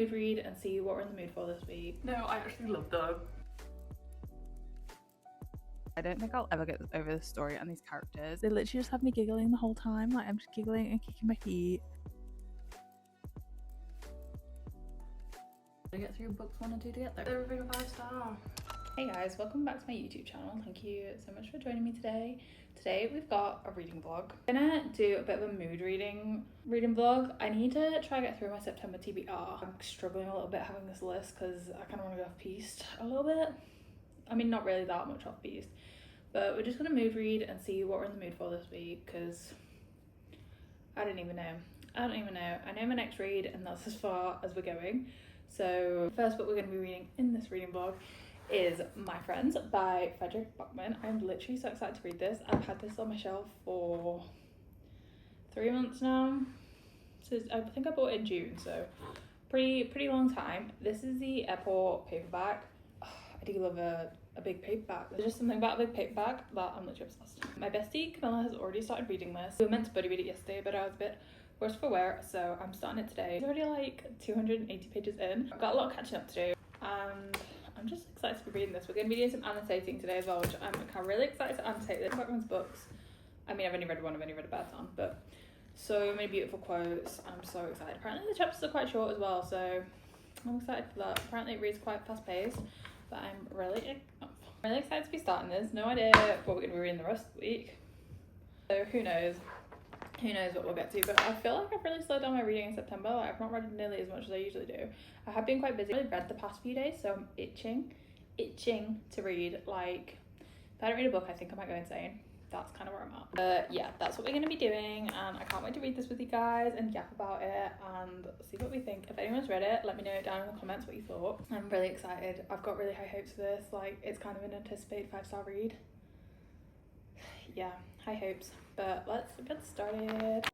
Mood read and see what we're in the mood for this week. No, I actually love them. I don't think I'll ever get over this story and these characters. They literally just have me giggling the whole time. Like, I'm just giggling and kicking my feet. I get through books 1 and 2 to get there. They're a big 5-star. Hey guys, welcome back to my YouTube channel. Thank you so much for joining me today. Today we've got a reading vlog. I'm gonna do a bit of a mood reading vlog. I need to try to get through my September TBR. I'm struggling a little bit having this list because I kind of want to go off piste a little bit. I mean, not really that much off piste, but we're just gonna mood read and see what we're in the mood for this week because I don't even know. I know my next read and that's as far as we're going. So the first book we're going to be reading in this reading vlog is My Friends by Frederick Bachman. I'm literally so excited to read this. I've had this on my shelf for 3 months now. So I think I bought it in June, so pretty long time. This is the airport paperback. Oh, I do love a big paperback. There's just something about a big paperback that I'm literally obsessed. My bestie Camilla has already started reading this. We were meant to buddy read it yesterday, but I was a bit worse for wear, so I'm starting it today. It's already like 280 pages in. I've got a lot of catching up to do, and I'm just excited to be reading this. We're going to be doing some annotating today as well, which I'm really excited to annotate this. Bachman's books. I mean, I've only read one, I've only read a bad one, but so many beautiful quotes. I'm so excited. Apparently the chapters are quite short as well, so I'm excited for that. Apparently it reads quite fast paced, but I'm really excited to be starting this. No idea what we're going to be reading the rest of the week, so who knows what we'll get to, but I feel like I've really slowed down my reading in September. Like, I've not read nearly as much as I usually do. I have been quite busy. I've really read the past few days, so I'm itching to read. Like, if I don't read a book, I think I might go insane. That's kind of where I'm at. But yeah, that's what we're going to be doing, and I can't wait to read this with you guys and yap about it and see what we think. If anyone's read it, let me know down in the comments what you thought. I'm really excited. I've got really high hopes for this. Like, it's kind of an anticipated 5-star read. Yeah, high hopes. But let's get started.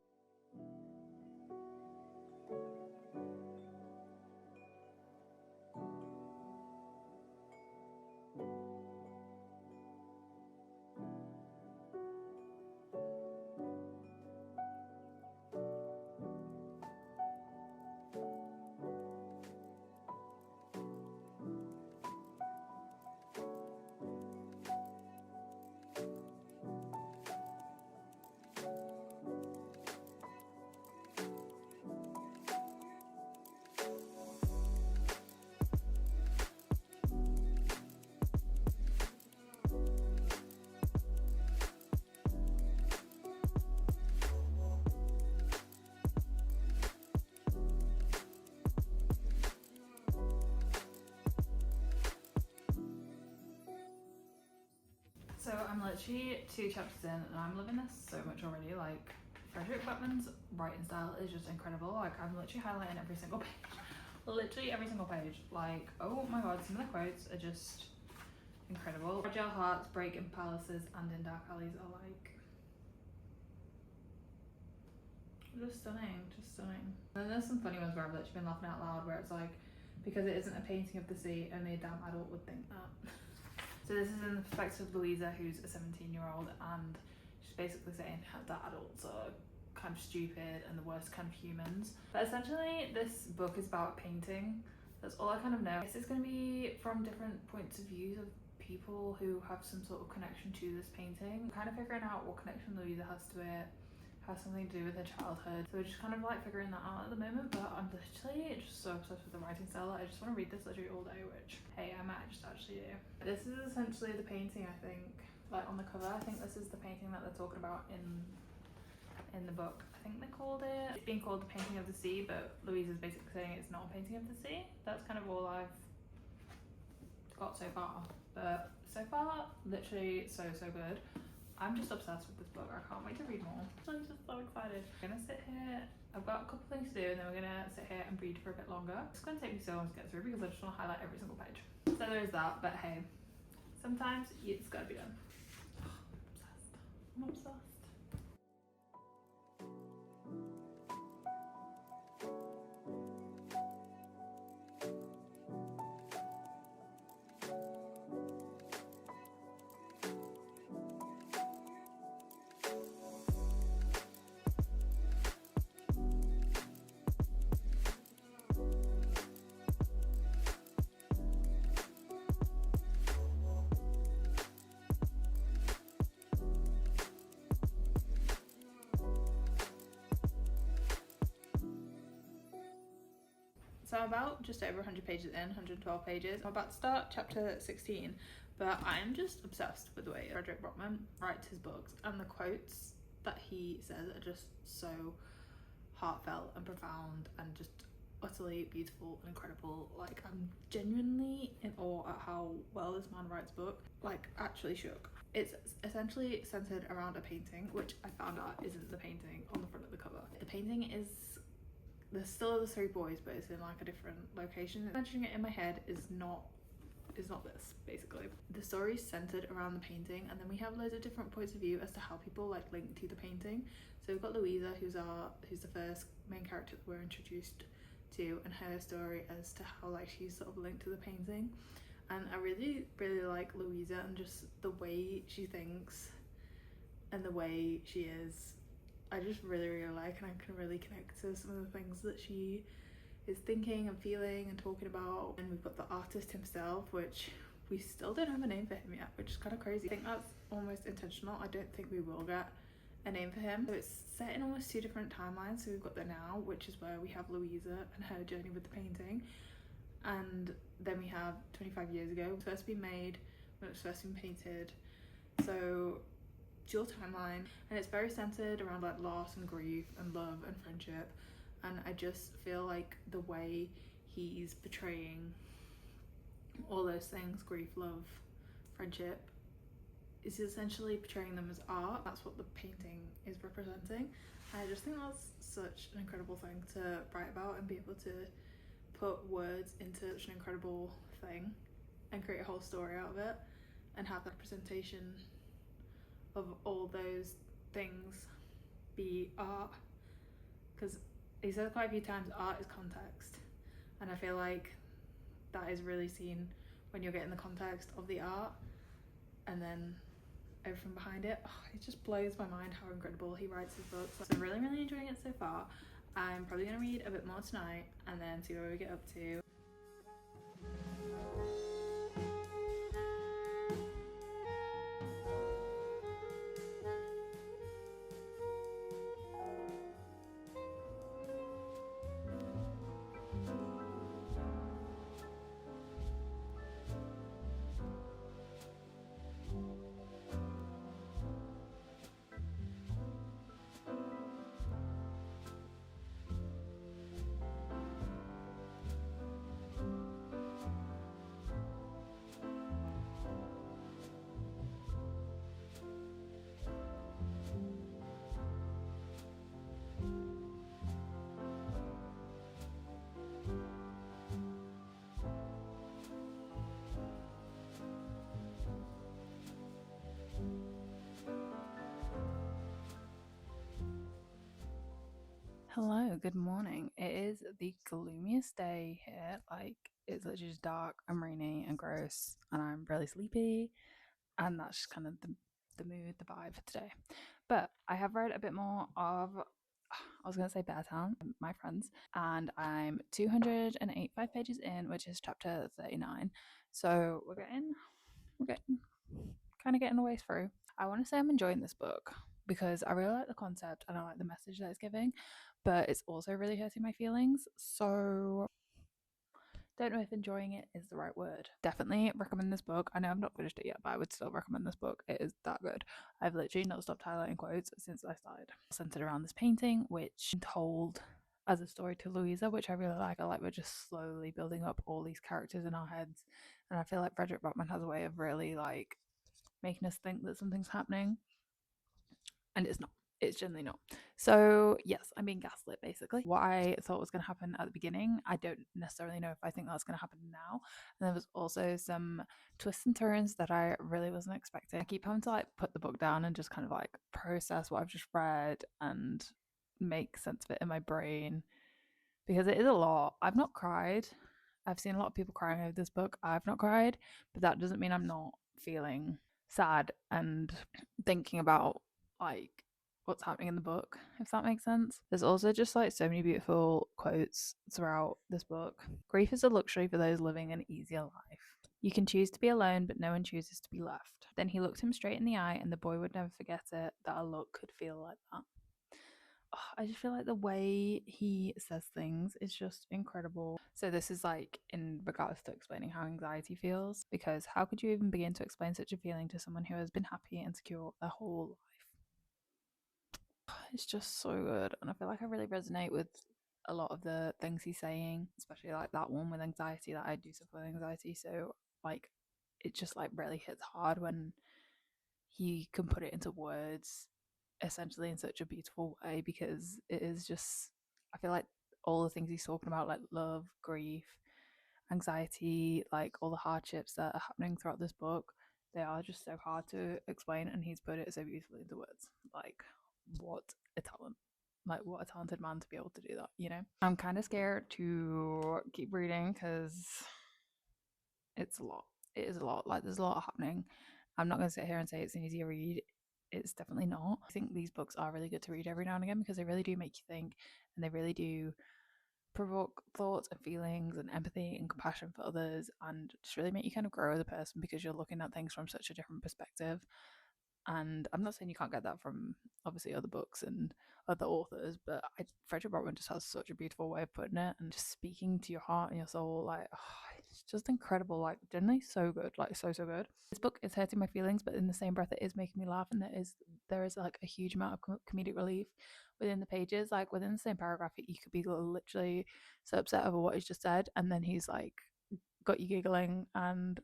So I'm literally 2 chapters in and I'm loving this so much already. Like, Frederick Bachman's writing style is just incredible. Like, I'm literally highlighting every single page. Literally every single page. Like, oh my god, some of the quotes are just incredible. Fragile hearts break in palaces and in dark alleys are like just stunning. And then there's some funny ones where I've literally been laughing out loud where it's like, because it isn't a painting of the sea, only a damn adult would think that. So this is in the perspective of Louisa, who's a 17-year-old, and she's basically saying that adults are kind of stupid and the worst kind of humans. But essentially this book is about painting. That's all I kind of know. This is going to be from different points of views of people who have some sort of connection to this painting. I'm kind of figuring out what connection Louisa has to it, has something to do with her childhood. So we're just kind of like figuring that out at the moment, but I'm literally just so obsessed with the writing style that I just want to read this literally all day, which, hey, I might just actually do. This is essentially the painting, I think, like on the cover. I think this is the painting that they're talking about in the book. I think they called it, it's being called the painting of the sea, but Louisa's basically saying it's not a painting of the sea. That's kind of all I've got so far. But so far, literally so good. I'm just obsessed with this book. I can't wait to read more. I'm just so excited. We're gonna sit here. I've got a couple things to do and then we're gonna sit here and read for a bit longer. It's gonna take me so long to get through because I just want to highlight every single page. So there is that, but hey, sometimes it's gotta be done. I'm obsessed. So I'm about just over 100 pages in, 112 pages. I'm about to start chapter 16, but I am just obsessed with the way Frederick Brockman writes his books, and the quotes that he says are just so heartfelt and profound and just utterly beautiful and incredible. Like, I'm genuinely in awe at how well this man writes book. Like, actually shook. It's essentially centered around a painting, which I found out isn't the painting on the front of the cover. The painting is, there's still the three boys, but it's in like a different location. Mentioning it in my head is not this, basically. The story's centered around the painting, and then we have loads of different points of view as to how people like link to the painting. So we've got Louisa, who's the first main character that we're introduced to, and her story as to how like she's sort of linked to the painting. And I really like Louisa and just the way she thinks and the way she is. I just really like, and I can really connect to some of the things that she is thinking and feeling and talking about. And we've got the artist himself, which we still don't have a name for him yet, which is kind of crazy. I think that's almost intentional. I don't think we will get a name for him. So it's set in almost two different timelines. So we've got the now, which is where we have Louisa and her journey with the painting, and then we have 25 years ago, it was first been made, when it was first been painted. So dual timeline, and it's very centered around like loss and grief and love and friendship. And I just feel like the way he's portraying all those things, grief, love, friendship, is essentially portraying them as art. That's what the painting is representing. And I just think that's such an incredible thing to write about and be able to put words into such an incredible thing and create a whole story out of it and have that representation of all those things be art. Because he says quite a few times art is context, and I feel like that is really seen when you're getting the context of the art and then everything behind it. It just blows my mind how incredible he writes his books. So I'm really enjoying it so far. I'm probably going to read a bit more tonight and then see where we get up to. Hello, good morning. It is the gloomiest day here. Like, it's literally just dark and rainy and gross, and I'm really sleepy. And that's just kind of the mood, the vibe for today. But I have read a bit more of, I was going to say Bear Town, my friends, and I'm 285 pages in, which is chapter 39. So we're getting kind of getting a ways through. I want to say I'm enjoying this book because I really like the concept and I like the message that it's giving, but it's also really hurting my feelings. So don't know if enjoying it is the right word. Definitely recommend this book. I know I've not finished it yet, but I would still recommend this book. It is that good. I've literally not stopped highlighting quotes since I started. Centered around this painting, which told as a story to Louisa, which I really like. I like we're just slowly building up all these characters in our heads, and I feel like Frederick Brockman has a way of really like making us think that something's happening, and it's not. It's generally not. So yes, I'm being gaslit basically. What I thought was going to happen at the beginning, I don't necessarily know if I think that's going to happen now. And there was also some twists and turns that I really wasn't expecting. I keep having to like put the book down and just kind of like process what I've just read and make sense of it in my brain because it is a lot. I've not cried. I've seen a lot of people crying over this book. I've not cried, but that doesn't mean I'm not feeling sad and thinking about like what's happening in the book, if that makes sense. There's also just like so many beautiful quotes throughout this book. Grief is a luxury for those living an easier life. You can choose to be alone, but no one chooses to be left. Then he looked him straight in the eye, and the boy would never forget it, that a look could feel like that. I just feel like the way he says things is just incredible. So this is like in regards to explaining how anxiety feels, because how could you even begin to explain such a feeling to someone who has been happy and secure their whole life? It's just so good, and I feel like I really resonate with a lot of the things he's saying, especially like that one with anxiety. That I do suffer with anxiety, so like it just like really hits hard when he can put it into words essentially in such a beautiful way, because it is just, I feel like all the things he's talking about, like love, grief, anxiety, like all the hardships that are happening throughout this book, they are just so hard to explain, and he's put it so beautifully into words. Like, what a talent. Like, what a talented man to be able to do that, you know? I'm kind of scared to keep reading because it's a lot. It is a lot. Like, there's a lot happening. I'm not going to sit here and say it's an easy read. It's definitely not. I think these books are really good to read every now and again because they really do make you think, and they really do provoke thoughts and feelings and empathy and compassion for others, and just really make you kind of grow as a person because you're looking at things from such a different perspective. And I'm not saying you can't get that from obviously other books and other authors, but Frederick Brockman just has such a beautiful way of putting it and just speaking to your heart and your soul. Like, oh, it's just incredible. Like, generally so good. Like, so good. This book is hurting my feelings, but in the same breath, it is making me laugh, and there is like a huge amount of comedic relief within the pages. Like, within the same paragraph, you could be literally so upset over what he's just said, and then he's like got you giggling and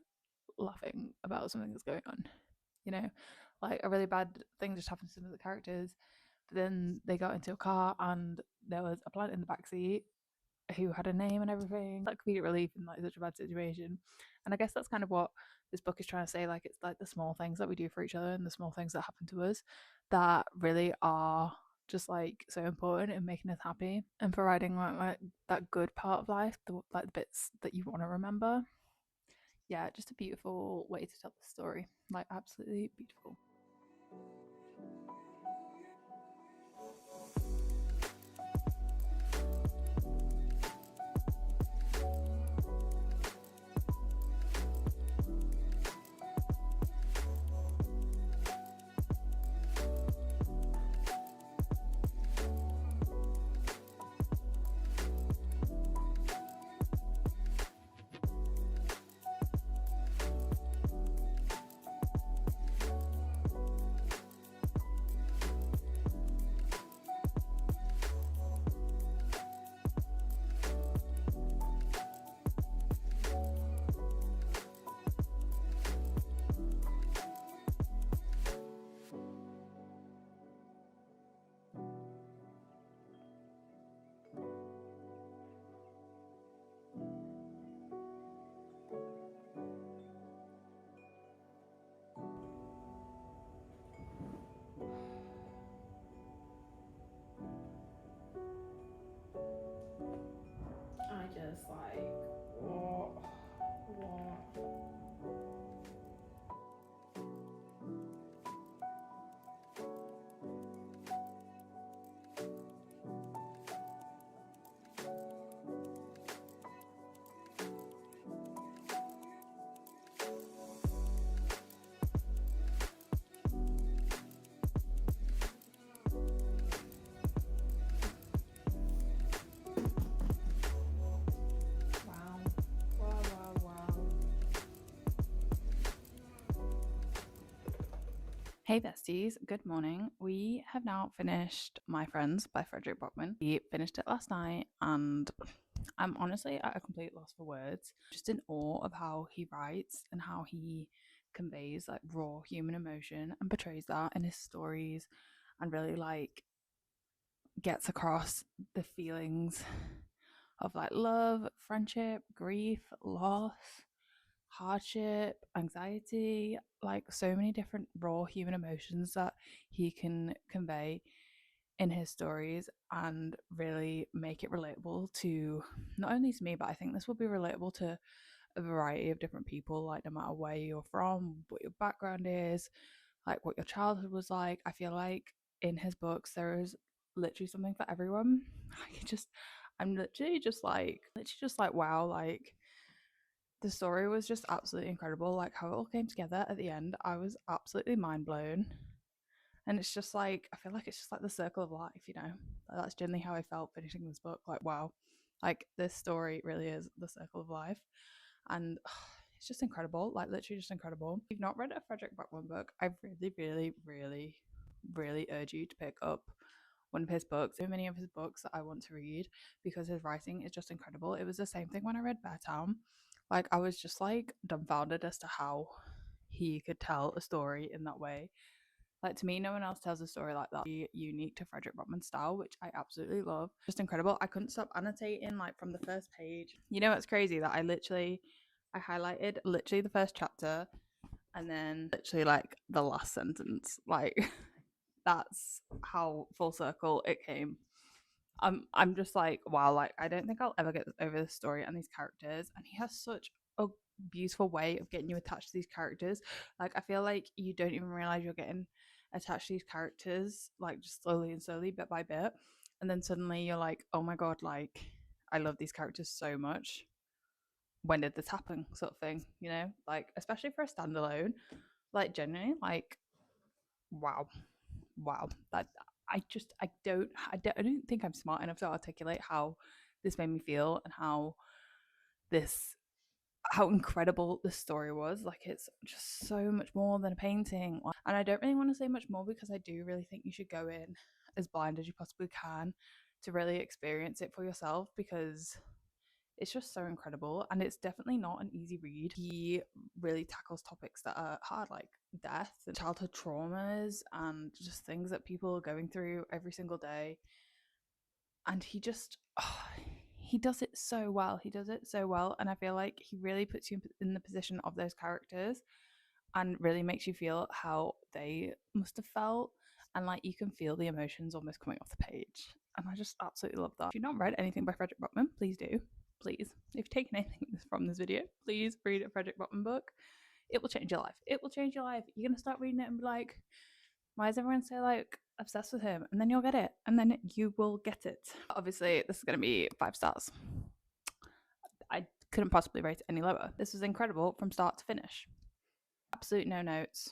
laughing about something that's going on, you know, like a really bad thing just happened to some of the characters, but then they got into a car and there was a plant in the back seat who had a name and everything. That comedic relief in like such a bad situation. And I guess that's kind of what this book is trying to say. Like, it's like the small things that we do for each other and the small things that happen to us that really are just like so important in making us happy and providing like that good part of life, like the bits that you want to remember. Yeah, just a beautiful way to tell the story. Like, absolutely beautiful. I just like, what? Wow. Wow, wow, wow. Hey besties, good morning. We have now finished My Friends by Frederick Brockman. We finished it last night and I'm honestly at a complete loss for words. Just in awe of how he writes and how he conveys like raw human emotion and portrays that in his stories, and really like gets across the feelings of like love, friendship, grief, loss, hardship, anxiety, like so many different raw human emotions that he can convey in his stories and really make it relatable to not only to me, but I think this will be relatable to a variety of different people, like no matter where you're from, what your background is, like what your childhood was like. I feel like in his books there is literally something for everyone. I just I'm literally just like wow, like the story was just absolutely incredible. Like how it all came together at the end, I was absolutely mind blown. And it's just like, I feel like it's just like the circle of life, you know? Like, that's generally how I felt finishing this book. Like, wow, like this story really is the circle of life. And it's just incredible, like literally just incredible. If you've not read a Frederick Backman book, I really urge you to pick up one of his books. So many of his books that I want to read because his writing is just incredible. It was the same thing when I read Beartown. Like, I was just like dumbfounded as to how he could tell a story in that way. Like, to me, no one else tells a story like that. Unique to Frederick Backman's style, which I absolutely love. Just incredible. I couldn't stop annotating like from the first page. You know what's crazy? That I highlighted literally the first chapter and then literally like the last sentence. Like, that's how full circle it came. I'm just like, wow, like I don't think I'll ever get over this story and these characters. And he has such a beautiful way of getting you attached to these characters. Like, I feel like you don't even realize you're getting attached to these characters, like just slowly and slowly, bit by bit. And then suddenly you're like, oh my god, like I love these characters so much. When did this happen? Sort of thing, you know? Like, especially for a standalone, like genuinely, like wow, wow. That I don't think I'm smart enough to articulate how this made me feel and this how incredible this story was. Like, it's just so much more than a painting. And I don't really want to say much more because I do really think you should go in as blind as you possibly can to really experience it for yourself, because it's just so incredible and it's definitely not an easy read. He really tackles topics that are hard, like death and childhood traumas and just things that people are going through every single day. And he does it so well. He does it so well. And I feel like he really puts you in the position of those characters and really makes you feel how they must have felt. And like, you can feel the emotions almost coming off the page. And I just absolutely love that. If you've not read anything by Frederick Backman, please do. Please. If you've taken anything from this video, please read a Frederick Backman book. It will change your life. It will change your life. You're going to start reading it and be like, why is everyone so like obsessed with him? And then you'll get it. And then you will get it. Obviously, this is going to be 5 stars. I couldn't possibly rate it any lower. This was incredible from start to finish. Absolute no notes.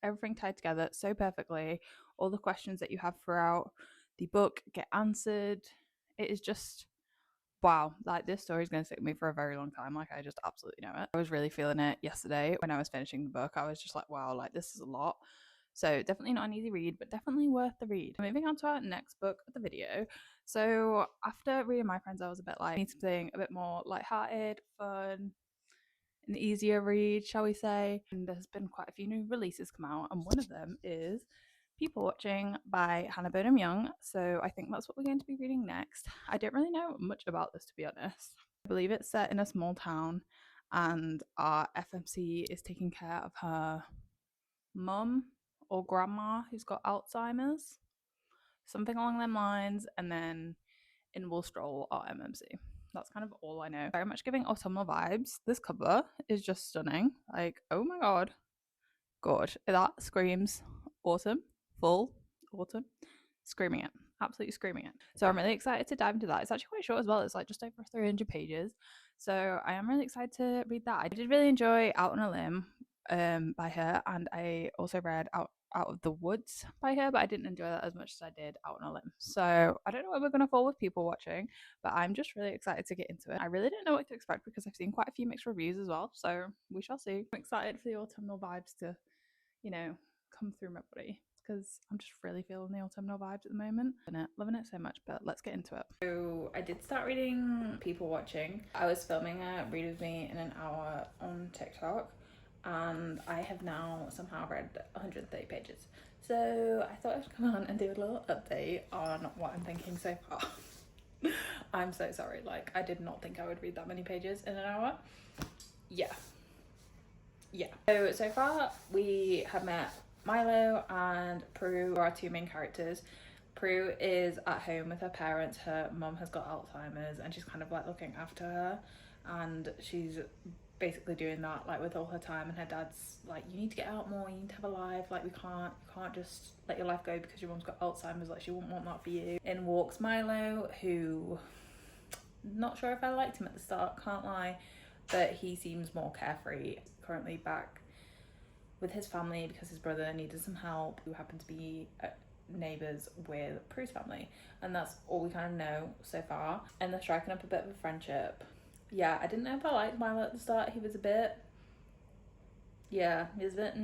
Everything tied together so perfectly. All the questions that you have throughout the book get answered. It is just wow. Like, this story is going to stick with me for a very long time. Like, I just absolutely know it. I was really feeling it yesterday when I was finishing the book. I was just like, wow, like this is a lot. So definitely not an easy read, but definitely worth the read. Moving on to our next book of the video. So after reading My Friends, I was a bit like, I need something a bit more lighthearted, fun, an easier read, shall we say. And there's been quite a few new releases come out, and one of them is People Watching by Hannah Burnham Young. So I think that's what we're going to be reading next. I don't really know much about this, to be honest. I believe it's set in a small town and our FMC is taking care of her mum or grandma who's got Alzheimer's, something along them lines, and then in will stroll our MMC. That's kind of all I know. Very much giving autumnal vibes. This cover is just stunning. Like, oh my god. God, that screams autumn, full autumn. Screaming it. Absolutely screaming it. So I'm really excited to dive into that. It's actually quite short as well. It's like just over 300 pages. So I am really excited to read that. I did really enjoy Out on a Limb by her, and I also read Out of the Woods by her, but I didn't enjoy that as much as I did Out on a Limb. So I don't know where we're going to fall with People Watching, but I'm just really excited to get into it. I really don't know what to expect because I've seen quite a few mixed reviews as well, so we shall see. I'm excited for the autumnal vibes to, you know, come through my body because I'm just really feeling the autumnal vibes at the moment. Loving it so much, but let's get into it. So I did start reading People Watching. I was filming a read with me in an hour on TikTok, and I have now somehow read 130 pages. So I thought I'd come on and do a little update on what I'm thinking so far. I'm so sorry, like I did not think I would read that many pages in an hour. Yeah. So far we have met Milo and Prue, who are our 2 main characters. Prue is at home with her parents. Her mum has got Alzheimer's and she's kind of like looking after her, and she's basically doing that like with all her time, and her dad's like, you need to get out more, you need to have a life, like you can't just let your life go because your mum's got Alzheimer's, like she wouldn't want that for you. In walks Milo, who, not sure if I liked him at the start, can't lie, but he seems more carefree. Currently back with his family because his brother needed some help, who happened to be neighbours with Prue's family, and that's all we kind of know so far. And they're striking up a bit of a friendship. Yeah, I didn't know if I liked Milo at the start. He was a bit, yeah, he was a bit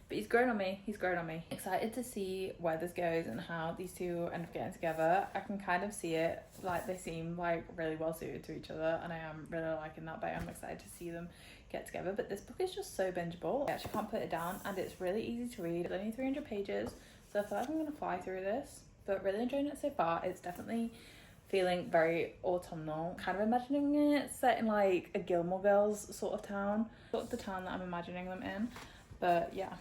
but he's grown on me. Excited to see where this goes and how these two end up getting together. I can kind of see it, like they seem like really well suited to each other, and I am really liking that, but I'm excited to see them get together. But this book is just so bingeable. I actually can't put it down, and it's really easy to read. It's only 300 pages, so I feel like I'm gonna fly through this, but really enjoying it so far. It's definitely feeling very autumnal, kind of imagining it set in like a Gilmore Girls sort of town, sort of the town that I'm imagining them in. But yeah,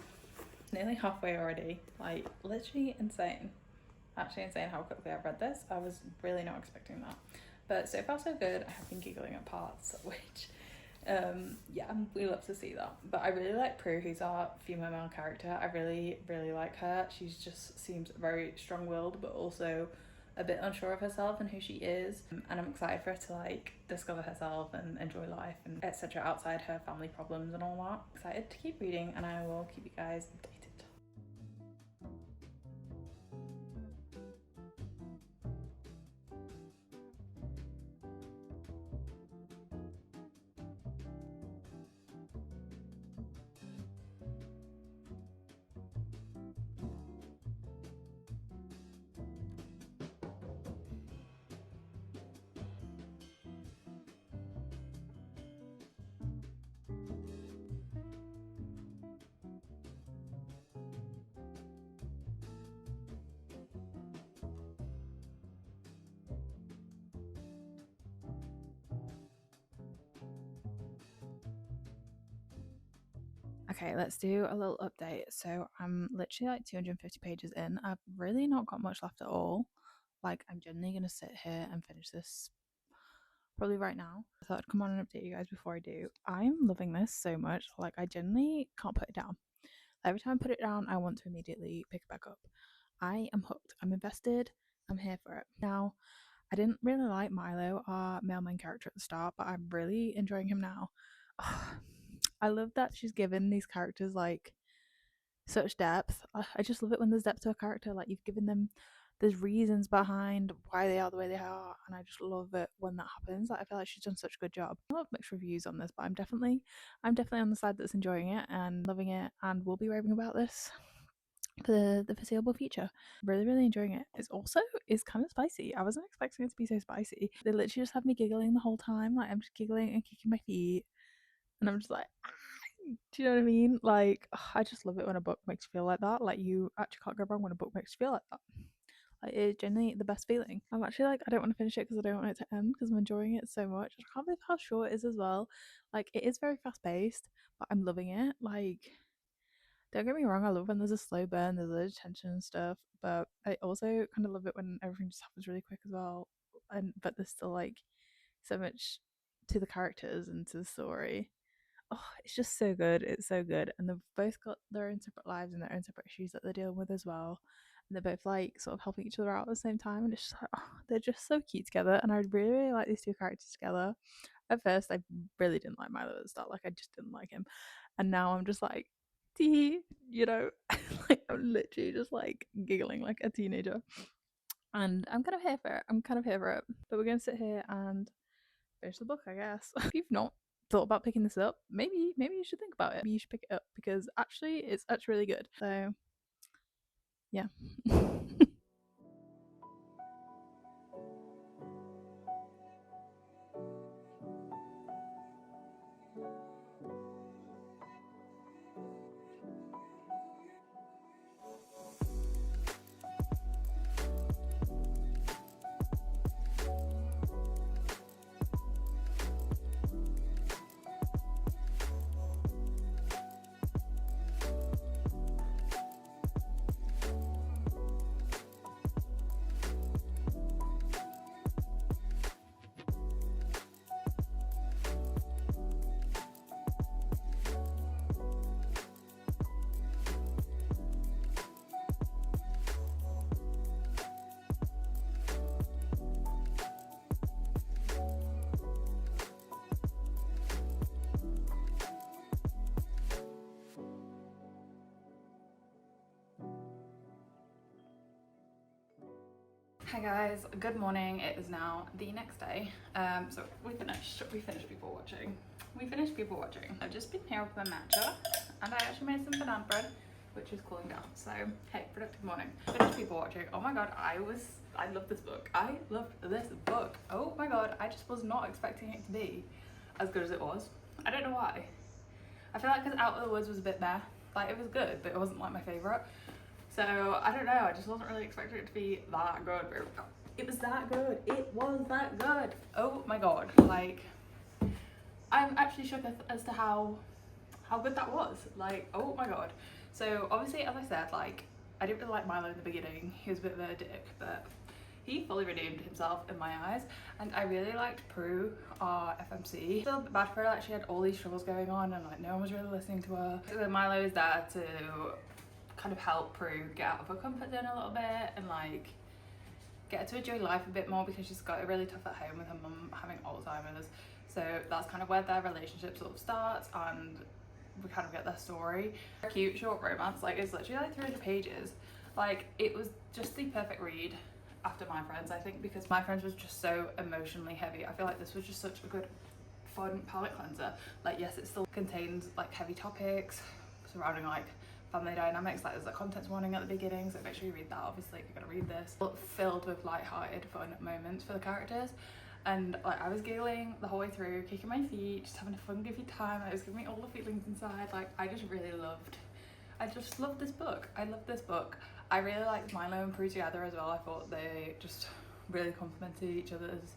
nearly halfway already, like literally insane. Actually insane how quickly I've read this. I was really not expecting that, but so far so good. I have been giggling at parts, which yeah, we love to see that. But I really like Prue, who's our female male character. I really like her. She's just seems very strong-willed, but also a bit unsure of herself and who she is, and I'm excited for her to like discover herself and enjoy life and etc. outside her family problems and all that. Excited to keep reading, and I will keep you guys updated. Okay, let's do a little update. So I'm literally like 250 pages in. I've really not got much left at all. Like, I'm genuinely gonna sit here and finish this probably right now. I thought I'd come on and update you guys before I do. I'm loving this so much. Like, I genuinely can't put it down. Every time I put it down, I want to immediately pick it back up. I am hooked. I'm invested. I'm here for it. Now, I didn't really like Milo, our male main character at the start, but I'm really enjoying him now. I love that she's given these characters like such depth. I just love it when there's depth to a character. Like, you've given them, there's reasons behind why they are the way they are, and I just love it when that happens. Like, I feel like she's done such a good job. I love mixed reviews on this, but I'm definitely on the side that's enjoying it and loving it, and will be raving about this for the foreseeable future. Really enjoying it. It's kind of spicy. I wasn't expecting it to be so spicy. They literally just have me giggling the whole time. Like, I'm just giggling and kicking my feet, and I'm just like, ah! Do you know what I mean? Like, I just love it when a book makes you feel like that. Like, you actually can't go wrong when a book makes you feel like that. Like, it's genuinely the best feeling. I'm actually like, I don't want to finish it because I don't want it to end because I'm enjoying it so much. I can't believe how short it is as well. Like, it is very fast paced, but I'm loving it. Like, don't get me wrong, I love when there's a slow burn, there's a lot of tension and stuff, but I also kind of love it when everything just happens really quick as well. But there's still like so much to the characters and to the story. Oh, it's just so good. It's so good. And they've both got their own separate lives and their own separate issues that they're dealing with as well. And they're both like sort of helping each other out at the same time. And it's just like, oh, they're just so cute together. And I really like these two characters together. At first, I really didn't like Milo at the start. Like, I just didn't like him. And now I'm just like, tee, you know, like, I'm literally just like giggling like a teenager. And I'm kind of here for it. But we're going to sit here and finish the book, I guess. If you've not thought about picking this up, maybe you should think about it. Maybe you should pick it up because actually it's actually really good. So yeah. Hi guys, good morning. It is now the next day. So we finished people watching. I've just been here with my matcha and I actually made some banana bread, which is cooling down. So hey, productive morning. Finished people watching. Oh my god, I love this book. I loved this book. Oh my god, I just was not expecting it to be as good as it was. I don't know why. I feel like because Out of the Woods was a bit meh. Like, it was good, but it wasn't like my favourite. So I don't know, I just wasn't really expecting it to be that good. It was that good. It was that good. Oh my god. Like, I'm actually shook as to how good that was. Like, oh my god. So obviously, as I said, like, I didn't really like Milo in the beginning. He was a bit of a dick, but he fully redeemed himself in my eyes. And I really liked Prue, our FMC. Still a bit bad for her, like she had all these struggles going on and like no one was really listening to her. So then Milo is there to kind of help Prue get out of her comfort zone a little bit and like get her to enjoy life a bit more because she's got it really tough at home with her mum having Alzheimer's. So that's kind of where their relationship sort of starts and we kind of get their story. A cute short romance, like it's literally like 300 pages. Like it was just the perfect read after My Friends, I think, because My Friends was just so emotionally heavy. I feel like this was just such a good fun palette cleanser. Like yes, it still contains like heavy topics surrounding like family dynamics, like there's a contents warning at the beginning, so make sure you read that obviously if you're gonna read this. Filled with light-hearted fun moments for the characters, and like I was giggling the whole way through, kicking my feet, just having a fun goofy time. It was giving me all the feelings inside. Like I just loved this book. I love this book. I really liked Milo and Prue together as well. I thought they just really complemented each other's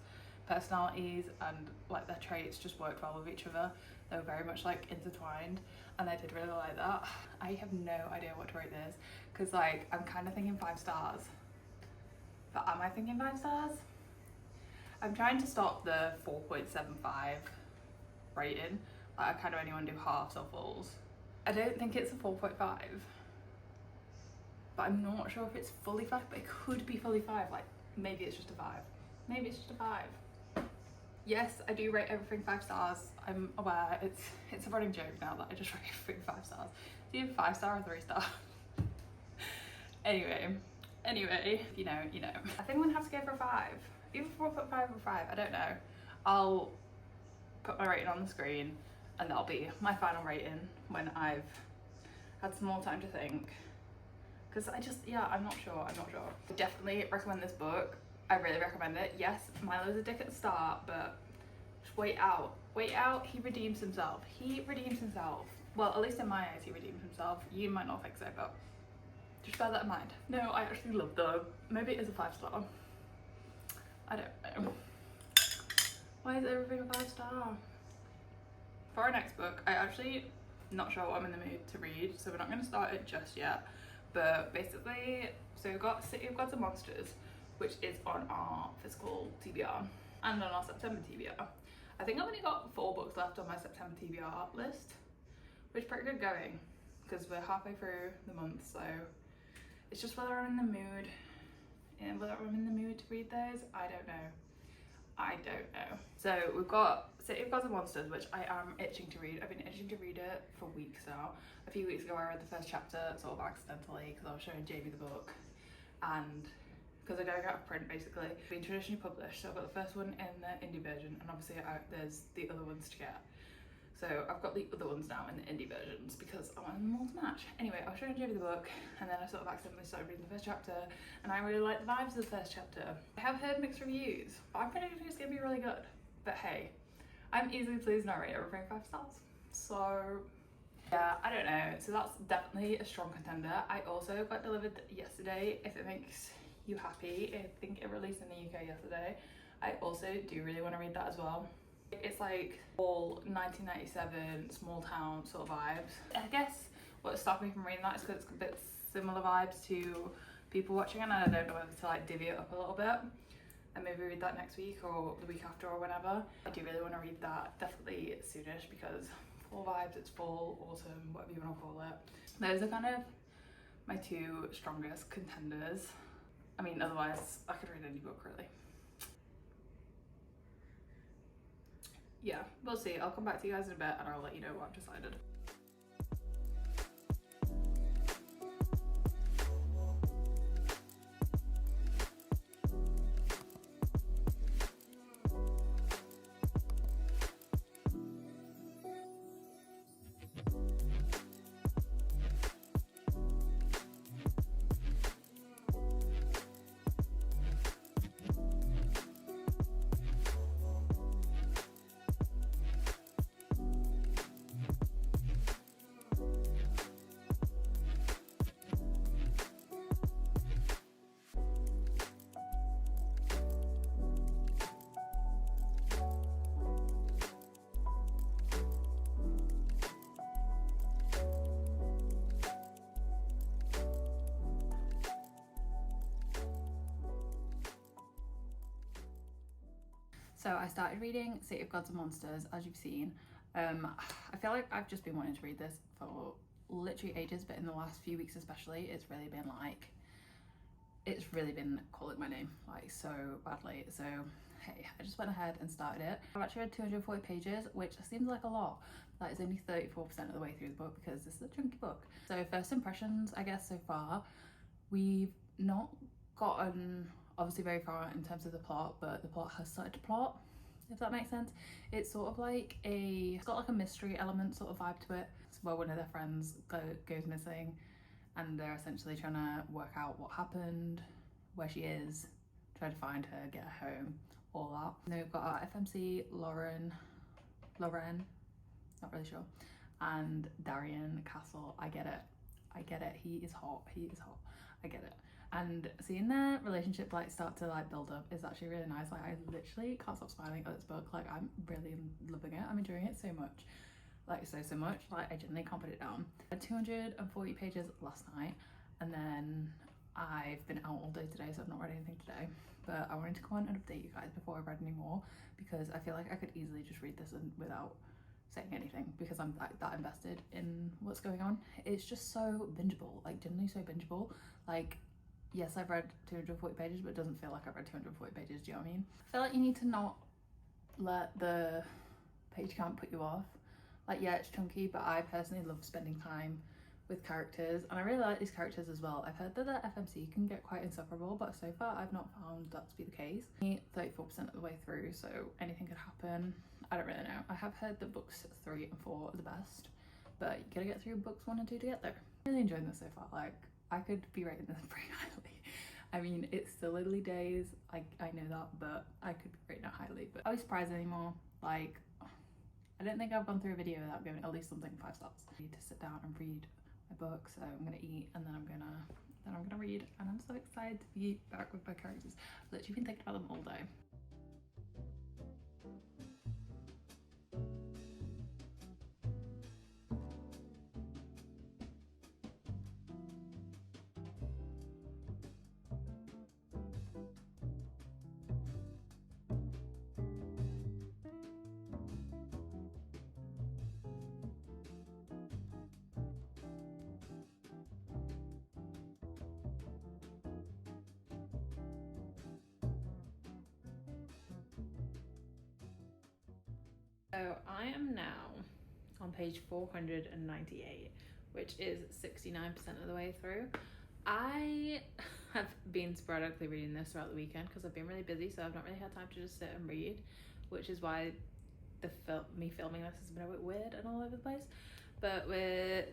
personalities and like their traits just worked well with each other. They were very much like intertwined and I did really like that. I have no idea what to rate this because like I'm kind of thinking 5 stars, but am I thinking 5 stars? I'm trying to stop the 4.75 rating. Like I kind of only want to do halves or fulls. I don't think it's a 4.5, but I'm not sure if it's fully 5, but it could be fully 5. Like maybe it's just a 5. Maybe it's just a 5. Yes, I do rate everything 5 stars. I'm aware it's a running joke now that I just rate everything 5 stars. Do you have 5 star or 3 star? Anyway, you know. I think I'm gonna have to go for a 5. Either 4.5 or 5, I don't know. I'll put my rating on the screen and that'll be my final rating when I've had some more time to think. Because I'm not sure. I definitely recommend this book. I really recommend it. Yes, Milo's a dick at the start, but just wait out. He redeems himself. Well, at least in my eyes, he redeems himself. You might not think so, but just bear that in mind. No, I actually love them. Maybe it is a 5 star. I don't know. Why is everything a 5 star? For our next book, I actually not sure what I'm in the mood to read, so we're not going to start it just yet. But basically, so we've got City of Gods and Monsters, which is on our physical TBR and on our September TBR. I think I've only got 4 books left on my September TBR list, which is pretty good going because we're halfway through the month, so it's just whether I'm in the mood to read those. I don't know. So we've got City of Gods and Monsters, which I am itching to read. I've been itching to read it for weeks now. A few weeks ago I read the first chapter sort of accidentally because I was showing Jamie the book, and because they're going out of print basically, being traditionally published. So I've got the first one in the indie version and obviously there's the other ones to get. So I've got the other ones now in the indie versions because I want them all to match. Anyway, I was showing Jamie the book and then I sort of accidentally started reading the first chapter and I really like the vibes of the first chapter. I have heard mixed reviews, but I'm predicting it's gonna be really good. But hey, I'm easily pleased and I rate everything 5 stars. So yeah, I don't know. So that's definitely a strong contender. I also got delivered yesterday, if it makes you happy. I think it released in the UK yesterday. I also do really want to read that as well. It's like all 1997 small town sort of vibes. I guess what stopped me from reading that is because it's a bit similar vibes to People Watching, and I don't know whether to like divvy it up a little bit and maybe read that next week or the week after or whenever. I do really want to read that definitely soonish because fall vibes, it's fall, autumn, whatever you want to call it. Those are kind of my 2 strongest contenders. I mean, otherwise I could read any book really. Yeah, we'll see. I'll come back to you guys in a bit and I'll let you know what I've decided. So I started reading City of Gods and Monsters, as you've seen. I feel like I've just been wanting to read this for literally ages, but in the last few weeks especially, it's really been calling my name like so badly. So hey, I just went ahead and started it. I've actually read 240 pages, which seems like a lot. That is only 34% of the way through the book because this is a chunky book. So first impressions, I guess so far, we've not gotten obviously very far in terms of the plot, but the plot has started to plot, if that makes sense. It's sort of like it's got like a mystery element sort of vibe to it. It's where one of their friends goes missing and they're essentially trying to work out what happened, where she is, try to find her, get her home, all that. And then we've got our FMC, Lauren, not really sure, and Darian Castle. I get it, he is hot, I get it. And seeing their relationship like start to like build up is actually really nice. Like I literally can't stop smiling at this book. Like I'm really loving it. I'm enjoying it so much. Like so much. Like I genuinely can't put it down. I had 240 pages last night, and then I've been out all day today, so I've not read anything today. But I wanted to come on and update you guys before I read any more, because I feel like I could easily just read this without saying anything, because I'm that invested in what's going on. It's just so bingeable, like genuinely so bingeable. Like yes, I've read 240 pages, but it doesn't feel like I've read 240 pages, do you know what I mean? I feel like you need to not let the page count put you off. Like yeah, it's chunky, but I personally love spending time with characters, and I really like these characters as well. I've heard that the FMC can get quite insufferable, but so far I've not found that to be the case. 34% of the way through, so anything could happen. I don't really know. I have heard that books 3 and 4 are the best, but you gotta get through books 1 and 2 to get there. I'm really enjoying this so far. Like I could be rating this pretty highly. I mean, it's still early days, I know that, but I could be rating it highly. But are we surprised anymore? Like, I don't think I've gone through a video without giving at least something 5 stars. I need to sit down and read my book, so I'm gonna eat and then I'm gonna read, and I'm so excited to be back with my characters. I've literally been thinking about them all day. So I am now on page 498, which is 69% of the way through. I have been sporadically reading this throughout the weekend because I've been really busy, so I've not really had time to just sit and read, which is why me filming this has been a bit weird and all over the place. But we're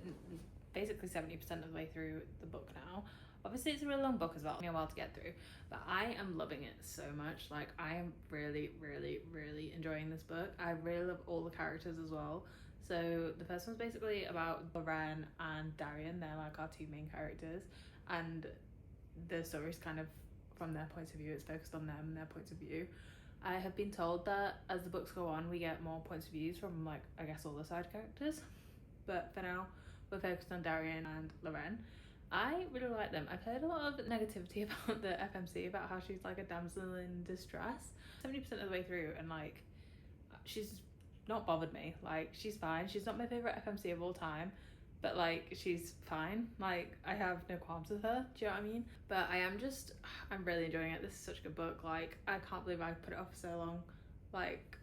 basically 70% of the way through the book now. Obviously it's a really long book as well, it took me a while to get through, but I am loving it so much. Like I am really enjoying this book. I really love all the characters as well. So the first one's basically about Loren and Darian. They're like our 2 main characters, and the story's kind of from their points of view. It's focused on them and their points of view. I have been told that as the books go on, we get more points of views from like, I guess, all the side characters, but for now we're focused on Darian and Loren. I really like them. I've heard a lot of negativity about the FMC, about how she's like a damsel in distress 70% of the way through, and like she's not bothered me. Like she's fine. She's not my favorite FMC of all time, but like she's fine. Like I have no qualms with her, do you know what I mean? But I'm really enjoying it. This is such a good book. Like I can't believe I put it off for so long. Like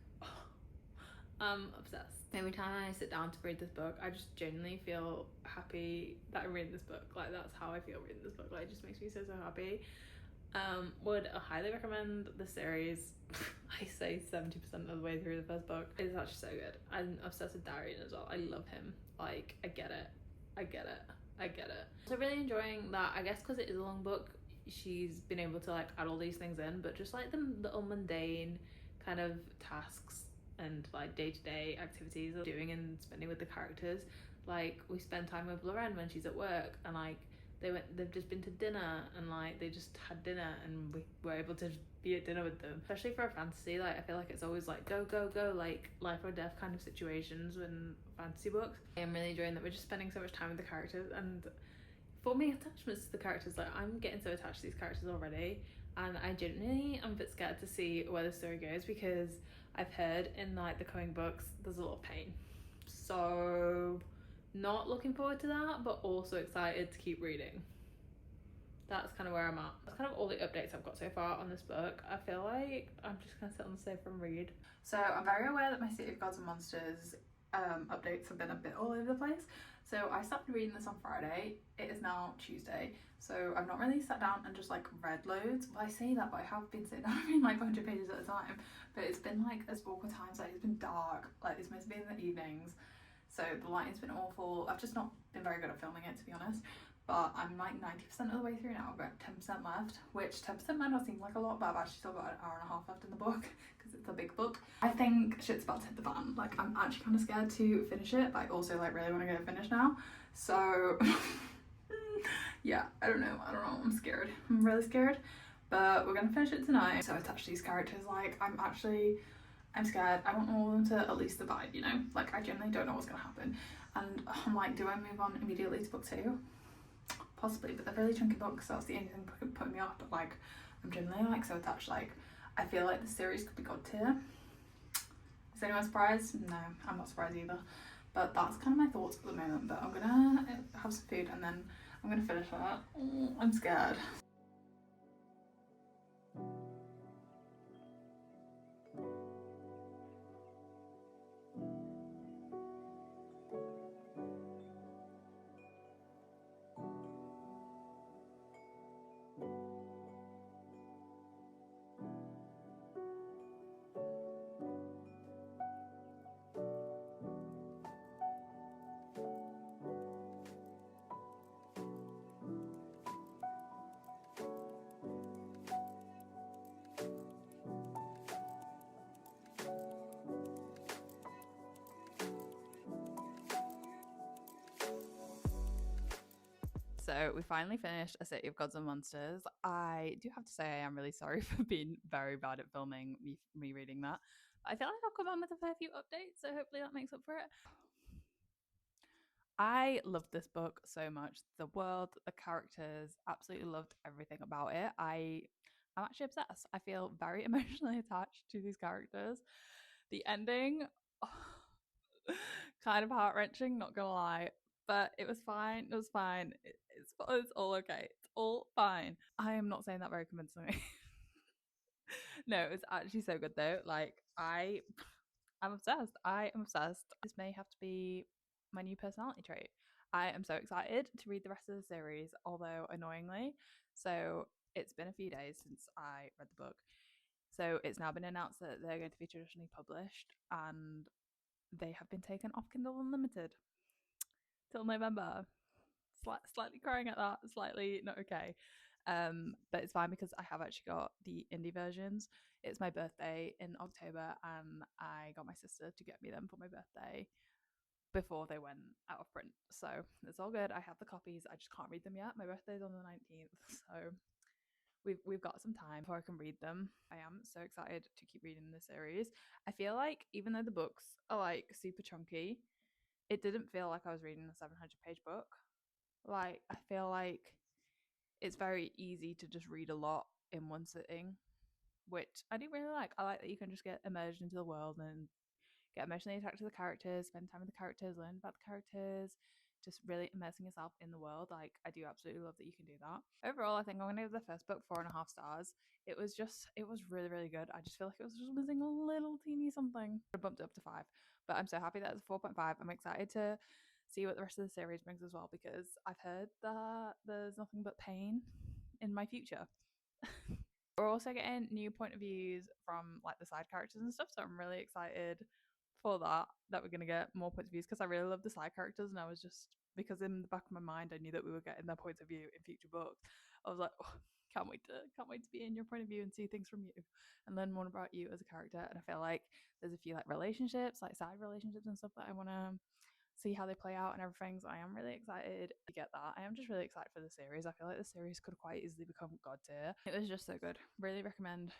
I'm obsessed. Every time I sit down to read this book, I just genuinely feel happy that I'm reading this book. Like that's how I feel reading this book. Like it just makes me so happy. Would highly recommend the series. I say 70% of the way through the first book. It's actually so good. I'm obsessed with Darian as well. I love him. Like I get it. So really enjoying that. I guess because it is a long book, she's been able to like add all these things in, but just like the little mundane kind of tasks and like day-to-day activities of doing and spending with the characters. Like we spend time with Loren when she's at work, and like they've just been to dinner, and like they just had dinner and we were able to be at dinner with them. Especially for a fantasy, like I feel like it's always like go, like life or death kind of situations in fantasy books. I'm really enjoying that we're just spending so much time with the characters and forming attachments to the characters. Like I'm getting so attached to these characters already, and I genuinely am a bit scared to see where the story goes, because I've heard in like the coming books there's a lot of pain. So not looking forward to that, but also excited to keep reading. That's kind of where I'm at. That's kind of all the updates I've got so far on this book. I feel like I'm just gonna sit on the sofa and read. So I'm very aware that my City of Gods and Monsters updates have been a bit all over the place. So I started reading this on Friday. It is now Tuesday, so I've not really sat down and just like read loads. Well, I say that, but I have been sitting down reading like 100 pages at a time. But it's been like as awkward times. Like it's been dark. Like it's meant to be in the evenings, so the lighting's been awful. I've just not been very good at filming it, to be honest. But I'm like 90% of the way through now. I've got 10% left, which 10% might not seem like a lot, but I've actually still got an hour and a half left in the book because it's a big book. I think shit's about to hit the fan. Like I'm actually kind of scared to finish it, but I also like really want to get it finished now. So yeah, I don't know. I'm scared. I'm really scared, but we're gonna finish it tonight. So attached to these characters, like I'm scared. I want all of them to at least survive, you know? Like I genuinely don't know what's gonna happen. And I'm like, do I move on immediately to book 2? Possibly, but they're really chunky books, so that's the only thing putting me off. But like I'm generally like so attached. Like I feel like the series could be god tier. Is anyone surprised? No, I'm not surprised either, but that's kind of my thoughts at the moment. But I'm gonna have some food and then I'm gonna finish that. Oh, I'm scared. So we finally finished A City of Gods and Monsters. I do have to say I am really sorry for being very bad at filming me reading that. I feel like I've come on with a fair few updates, so hopefully that makes up for it. I loved this book so much. The world, the characters, absolutely loved everything about it. I'm actually obsessed. I feel very emotionally attached to these characters. The ending, kind of heart wrenching, not gonna lie, but it was fine. It was fine. It's all okay. It's all fine. I am not saying that very convincingly. No, it was actually so good though. Like I'm obsessed. I am obsessed. This may have to be my new personality trait. I am so excited to read the rest of the series, although annoyingly. So it's been a few days since I read the book. So it's now been announced that they're going to be traditionally published and they have been taken off Kindle Unlimited till November. Slightly crying at that, slightly not okay. But it's fine because I have actually got the indie versions. It's my birthday in October, and I got my sister to get me them for my birthday before they went out of print. So it's all good. I have the copies. I just can't read them yet. My birthday's on the 19th, so we've got some time before I can read them. I am so excited to keep reading the series. I feel like even though the books are like super chunky, it didn't feel like I was reading a 700-page book. Like I feel like it's very easy to just read a lot in one sitting, which I do really like. I like that you can just get immersed into the world and get emotionally attached to the characters, spend time with the characters, learn about the characters, just really immersing yourself in the world. Like I do absolutely love that you can do that. Overall, I think I'm gonna give the first book 4.5 stars. It was really, really good. I just feel like it was just missing a little teeny something. I bumped it up to 5. But I'm so happy that it's 4.5. I'm excited to see what the rest of the series brings as well, because I've heard that there's nothing but pain in my future. We're also getting new point of views from like the side characters and stuff, so I'm really excited for that we're gonna get more points of views, because I really love the side characters, and I was just, because in the back of my mind I knew that we were getting their points of view in future books. I was like, oh, can't wait to be in your point of view and see things from you and learn more about you as a character. And I feel like there's a few like relationships, like side relationships and stuff that I want to see how they play out and everything. So I am really excited to get that. I am just really excited for the series. I feel like the series could quite easily become god tier. It was just so good. Really recommend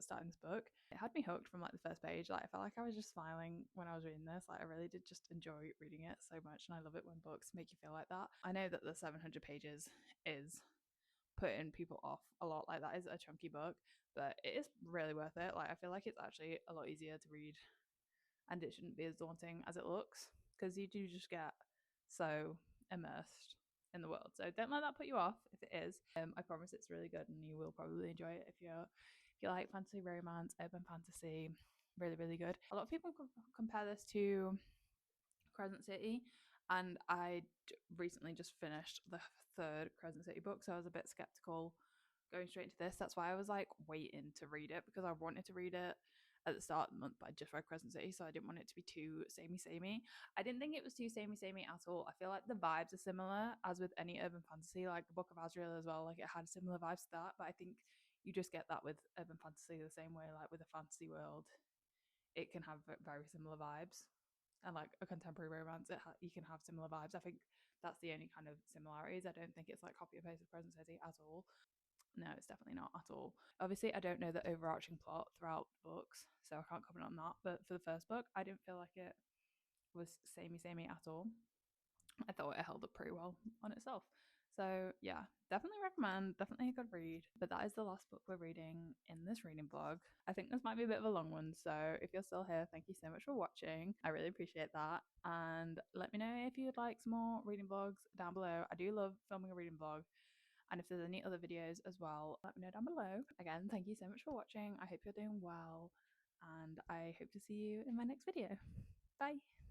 starting this book. It had me hooked from like the first page. Like I felt like I was just smiling when I was reading this. Like I really did just enjoy reading it so much, and I love it when books make you feel like that. I know that the 700 pages is putting people off a lot. Like that is a chunky book, but it is really worth it. Like I feel like it's actually a lot easier to read, and it shouldn't be as daunting as it looks, because you do just get so immersed in the world. So don't let that put you off if it is. I promise it's really good, and you will probably enjoy it if you like fantasy romance, urban fantasy. Really, really good. A lot of people compare this to Crescent City, and I recently just finished the third Crescent City book, so I was a bit skeptical going straight into this. That's why I was like waiting to read it, because I wanted to read it at the start of the month, but I just read Crescent City, so I didn't want it to be too samey. I didn't think it was too samey at all. I feel like the vibes are similar as with any urban fantasy, like the Book of Azrael as well. Like it had similar vibes to that, but I think you just get that with urban fantasy the same way, like with a fantasy world, it can have very similar vibes. And like a contemporary romance, you can have similar vibes. I think that's the only kind of similarities. I don't think it's like copy and paste of Crescent City at all. No, it's definitely not at all. Obviously, I don't know the overarching plot throughout the books, so I can't comment on that. But for the first book, I didn't feel like it was samey at all. I thought it held up pretty well on itself. So yeah, definitely recommend, definitely a good read. But that is the last book we're reading in this reading vlog. I think this might be a bit of a long one, so if you're still here, thank you so much for watching. I really appreciate that. And let me know if you'd like some more reading vlogs down below. I do love filming a reading vlog. And if there's any other videos as well, let me know down below. Again, thank you so much for watching. I hope you're doing well, and I hope to see you in my next video. Bye.